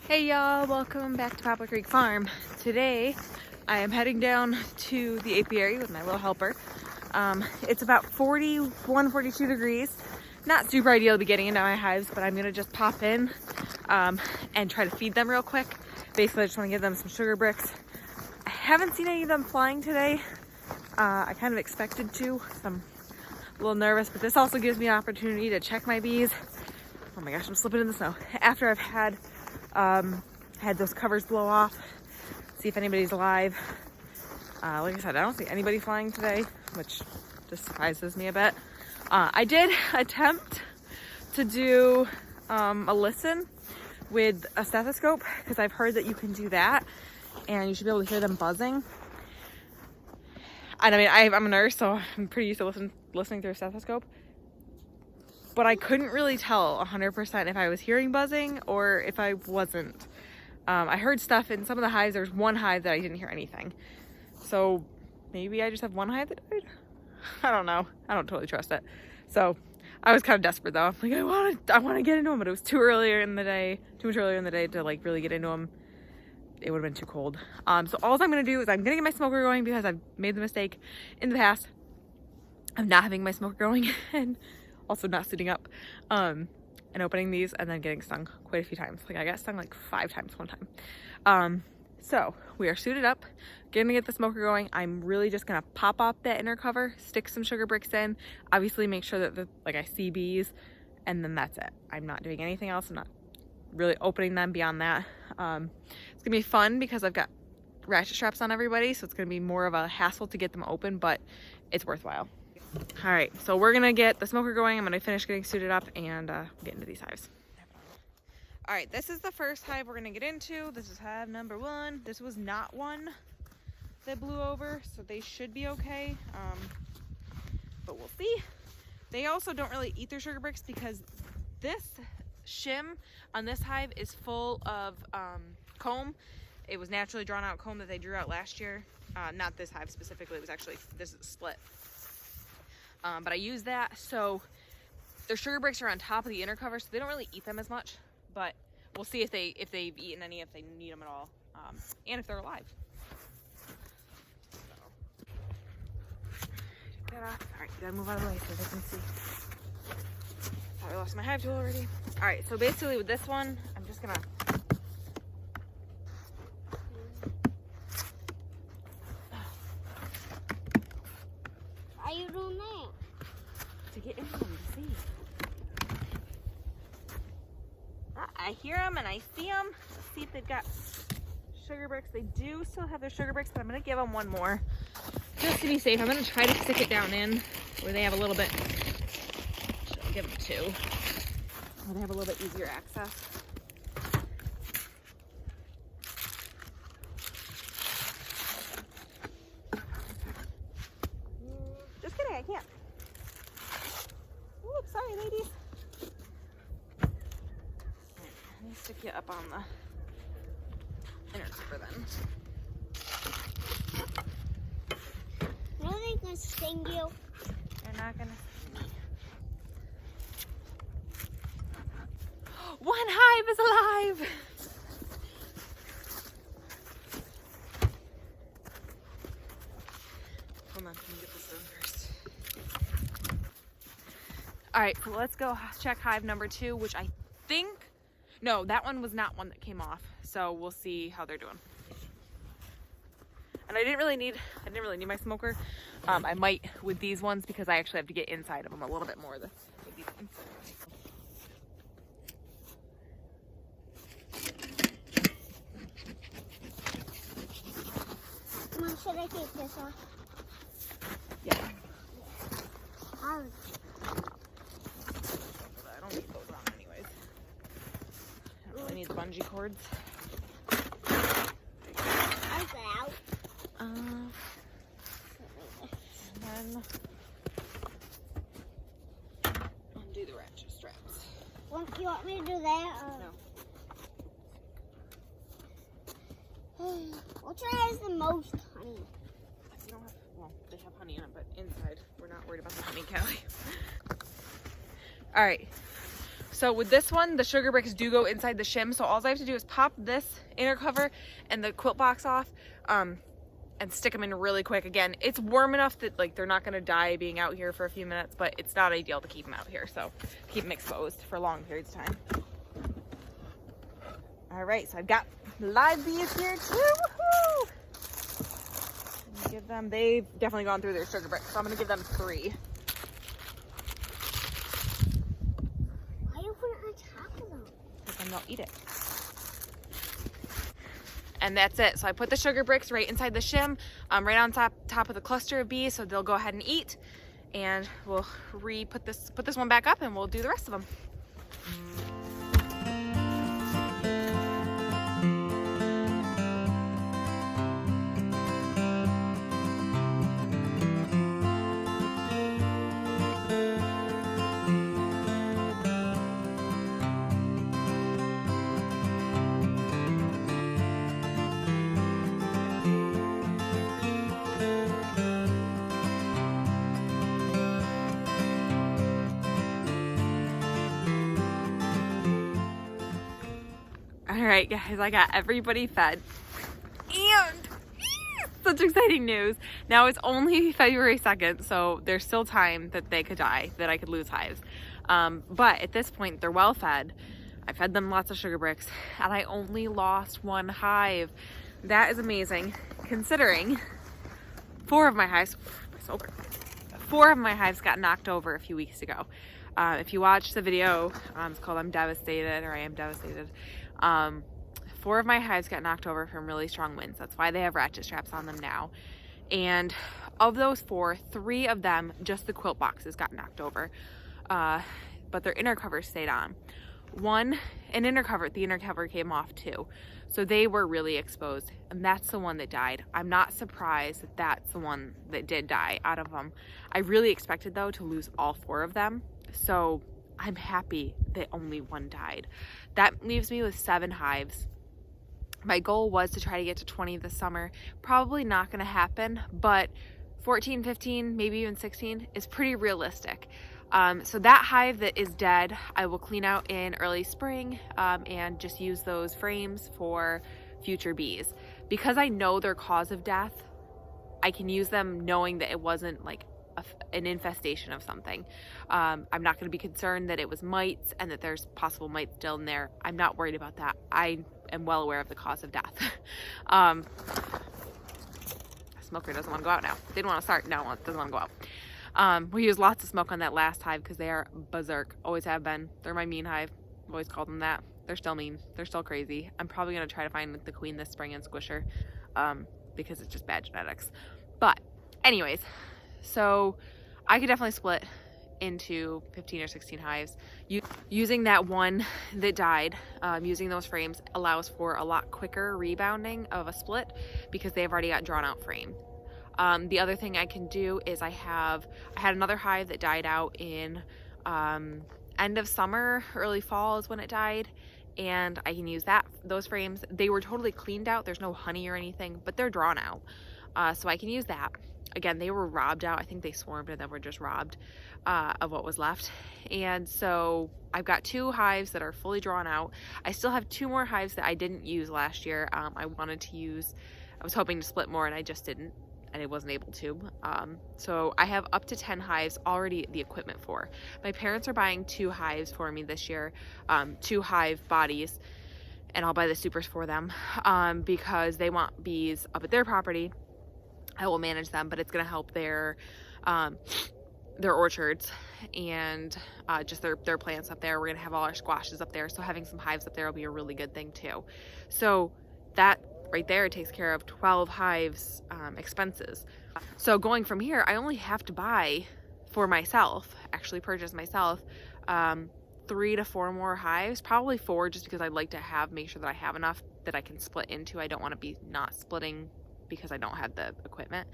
Hey y'all, welcome back to Poplar Creek Farm. Today I am heading down to the apiary with my little helper. It's about 41, 42 degrees. Not super ideal to be getting into my hives, but I'm gonna just pop in and try to feed them real quick. Basically, I just wanna give them some sugar bricks. I haven't seen any of them flying today. I kind of expected to, so I'm a little nervous, but this also gives me an opportunity to check my bees. Oh my gosh, I'm slipping in the snow. After I've had those covers blow off, see if anybody's alive. Like I said, I don't see anybody flying today, which just surprises me a bit. I did attempt to do a listen with a stethoscope because I've heard that you can do that and you should be able to hear them buzzing. And I mean, I'm a nurse, so I'm pretty used to listening through a stethoscope. But I couldn't really tell 100% if I was hearing buzzing or if I wasn't. I heard stuff in some of the hives. There's one hive that I didn't hear anything. So maybe I just have one hive that died? I don't know. I don't totally trust it. So I was kind of desperate though. I'm like, I want to get into them, but it was too much earlier in the day to like really get into them. It would have been too cold. So all I'm going to do is I'm going to get my smoker going because I've made the mistake in the past of not having my smoker going and also not suiting up and opening these and then getting stung quite a few times. Like I got stung like 5 times one time. So we are suited up, gonna get the smoker going. I'm really just gonna pop up that inner cover, stick some sugar bricks in, obviously make sure that I see bees, and then that's it. I'm not doing anything else. I'm not really opening them beyond that. It's gonna be fun because I've got ratchet straps on everybody, so it's gonna be more of a hassle to get them open, but it's worthwhile. All right, so we're gonna get the smoker going. I'm gonna finish getting suited up and get into these hives. All right, this is the first hive we're gonna get into. This is hive number 1. This was not one that blew over, so they should be okay, but we'll see. They also don't really eat their sugar bricks because this shim on this hive is full of comb. It was naturally drawn out comb that they drew out last year. Not this hive specifically, it was actually, this is split. But I use that, so their sugar bricks are on top of the inner cover, so they don't really eat them as much. But we'll see if they've eaten any, if they need them at all, and if they're alive. So, take that off. All right, gotta move out of the way so they can see. Thought I lost my hive tool already. All right, so basically with this one, I'm just gonna. Why are you doing that? To get into them to see. I hear them and I see them. Let's see if they've got sugar bricks. They do still have their sugar bricks, but I'm gonna give them one more just to be safe. I'm gonna try to stick it down in where they have a little bit. I'll give them 2. Where they have a little bit easier access. Just kidding, I can't. Oops, sorry, ladies. Let me stick you up on the inner cover then. No, they're gonna sting you. They're not gonna see me. One hive is alive! Hold on, let me get this done first. Alright, so let's go check hive number 2, which I think, no, that one was not one that came off. So we'll see how they're doing. And I didn't really need my smoker. I might with these ones because I actually have to get inside of them a little bit more with these ones. Mom, should I take this off? Yeah. I'll... I don't need those on anyways. I don't really need the bungee cords. I'll get out. And then undo the ratchet straps. You want me to do that? No. Which one has the most honey? You don't have, well, they have honey in it, but inside, we're not worried about the honey, Callie. All right, So with this one, the sugar bricks do go inside the shim. So all I have to do is pop this inner cover and the quilt box off, and stick them in really quick. Again, it's warm enough that like they're not gonna die being out here for a few minutes, but it's not ideal to keep them out here. So keep them exposed for long periods of time. All right, so I've got live bees here too. Woohoo! Give them, they've definitely gone through their sugar bricks, so I'm gonna give them 3. Why you put it on top of them? Because then they'll eat it. And that's it. So I put the sugar bricks right inside the shim, right on top of the cluster of bees, so they'll go ahead and eat. And we'll put this one back up, and we'll do the rest of them. All right, guys, I got everybody fed. And such exciting news. Now it's only February 2nd, so there's still time that they could die, that I could lose hives. But at this point, they're well fed. I fed them lots of sugar bricks, and I only lost 1 hive. That is amazing, considering 4 of my hives got knocked over a few weeks ago. If you watched the video, it's called I'm Devastated, or I Am Devastated. 4 of my hives got knocked over from really strong winds. That's why they have ratchet straps on them now. And of those 4, 3 of them, just the quilt boxes got knocked over. But their inner covers stayed on. The inner cover came off too. So they were really exposed, and that's the one that died. I'm not surprised that that's the one that did die out of them. I really expected though to lose all 4 of them. So I'm happy that only 1 died. That leaves me with 7 hives. My goal was to try to get to 20 this summer. Probably not going to happen, but 14, 15, maybe even 16 is pretty realistic. So that hive that is dead, I will clean out in early spring, and just use those frames for future bees. Because I know their cause of death, I can use them knowing that it wasn't like an infestation of something. I'm not going to be concerned that it was mites and that there's possible mites still in there. I'm not worried about that. I am well aware of the cause of death. Smoker doesn't want to go out now. Didn't want to start. No, doesn't want to go out. We use lots of smoke on that last hive because they are berserk. Always have been. They're my mean hive. I've always called them that. They're still mean. They're still crazy. I'm probably going to try to find the queen this spring and squish her, because it's just bad genetics. But anyways, so I could definitely split into 15 or 16 hives. Using that one that died, using those frames allows for a lot quicker rebounding of a split because they've already got drawn out frame. The other thing I can do is I had another hive that died out in end of summer, early fall is when it died, and I can use those frames. They were totally cleaned out. There's no honey or anything, but they're drawn out. So I can use that. Again, they were robbed out. I think they swarmed and then were just robbed of what was left. And so I've got 2 hives that are fully drawn out. I still have 2 more hives that I didn't use last year. I was hoping to split more and I just didn't, and I wasn't able to. So I have up to 10 hives already the equipment for. My parents are buying 2 hives for me this year, 2 hive bodies, and I'll buy the supers for them because they want bees up at their property. I will manage them, but it's going to help their orchards and just their plants up there. We're going to have all our squashes up there, so having some hives up there will be a really good thing too. So that right there takes care of 12 hives expenses. So going from here, I only have to buy for myself, actually purchase myself, 3 to 4 more hives, probably 4, just because I'd like to make sure that I have enough that I can split into. I don't want to be not splitting because I don't have the equipment.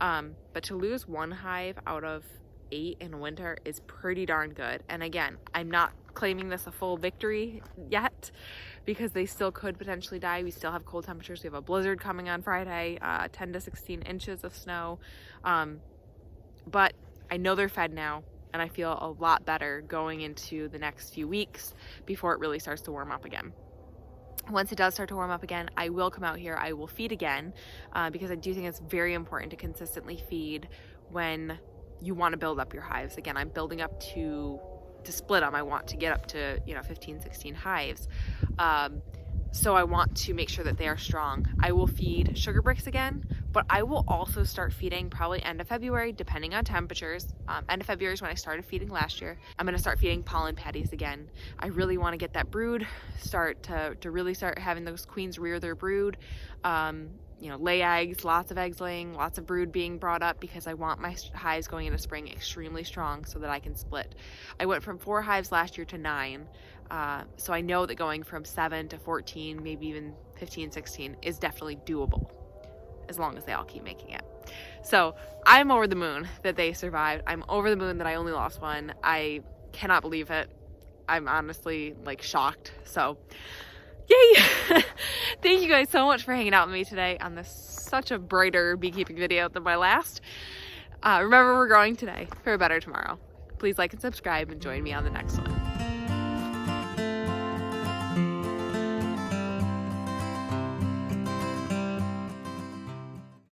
But to lose 1 hive out of 8 in winter is pretty darn good. And again, I'm not claiming this a full victory yet because they still could potentially die. We still have cold temperatures. We have a blizzard coming on Friday, 10 to 16 inches of snow. But I know they're fed now. and I feel a lot better going into the next few weeks before it really starts to warm up again. Once it does start to warm up again, I will come out here, I will feed again, because I do think it's very important to consistently feed when you want to build up your hives. Again, I'm building up to split them. I want to get up to, 15, 16 hives. So I want to make sure that they are strong. I will feed sugar bricks again, but I will also start feeding probably end of February, depending on temperatures. End of February is when I started feeding last year. I'm gonna start feeding pollen patties again. I really wanna get that brood, start to really start having those queens rear their brood. Lay eggs, lots of eggs laying, lots of brood being brought up, because I want my hives going into spring extremely strong so that I can split. I went from 4 hives last year to 9. So I know that going from 7 to 14, maybe even 15, 16 is definitely doable, as long as they all keep making it. So I'm over the moon that they survived. I'm over the moon that I only lost one. I cannot believe it. I'm honestly shocked. So yay! Thank you guys so much for hanging out with me today on this such a brighter beekeeping video than my last. Remember, we're growing today for a better tomorrow. Please like and subscribe and join me on the next one.